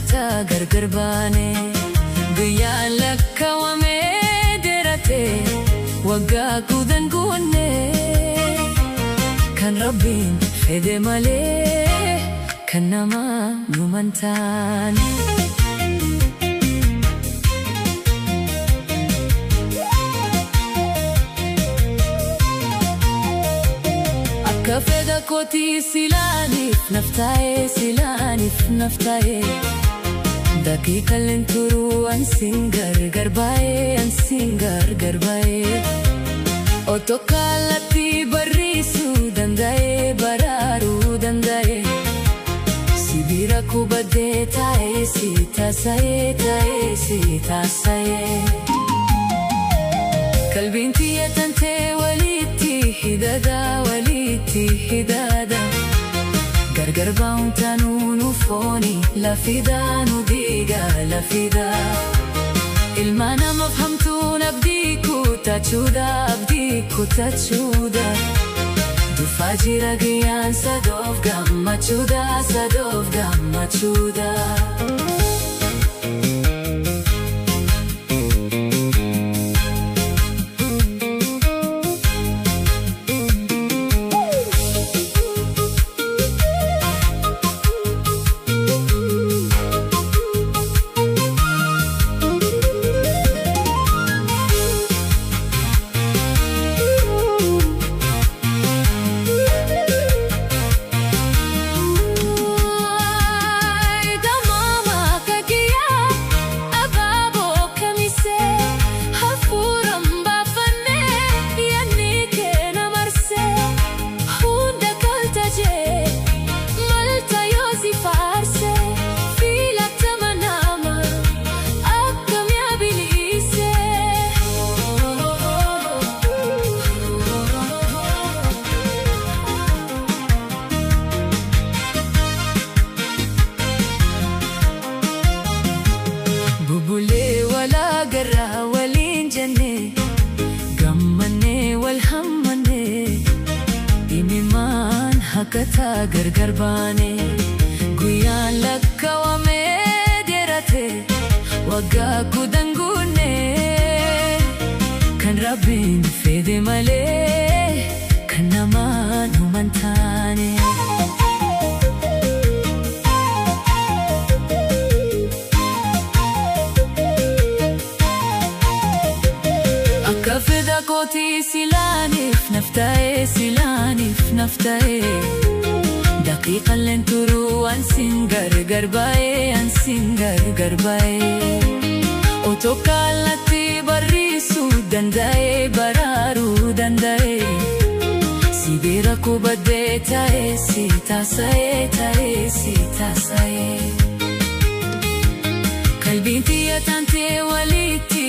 hakata gargar baane guyyaa lakkaawame derate waggaa gudan guunne kan rabbiin fedhe malee kan nama numantaan akka fedha kooti silaanif naftaa'e daqiiqa lenturu ansin gargar baay'ee otoo kalatti barriisuu danda'e baraaruu danda'e sibira kubadee taa'ee si taasa'ee qalbiin tiyyatantee walitti hidhada gargar baa'uun taanuu nu fooni lafidaa nu dhiiga lafidaa ilma namaaf hamtuun abdii kutachuudha dhufaa jira guyyaan sadoof gammachuudha bubulee walaa garraa waliin jenne gammanne wal hammanne dhimmimaan hakata gargar baane guyyaan lakkaawame derate waggaa gudan guunne kan rabbiin fedhe malee kan nama numantaane fedha kooti silaanif naftaa'e daqiiqa lenturu ansin gargar baay'ee otoo kalatti barriisuu danda'e baraaruu danda'e sibira kubadee taa'ee si taasa'ee qalbiin tiyyatantee walitti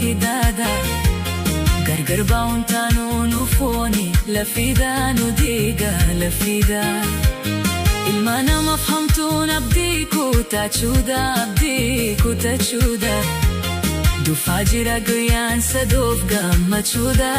hidhada gargar baa'uun taanuu nu fooni lafidaa nu dhiiga lafidaa ilma namaaf hamtuun abdii kutachuudha dhufaa jira guyyaan sadoof gammachuudha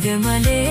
fede malee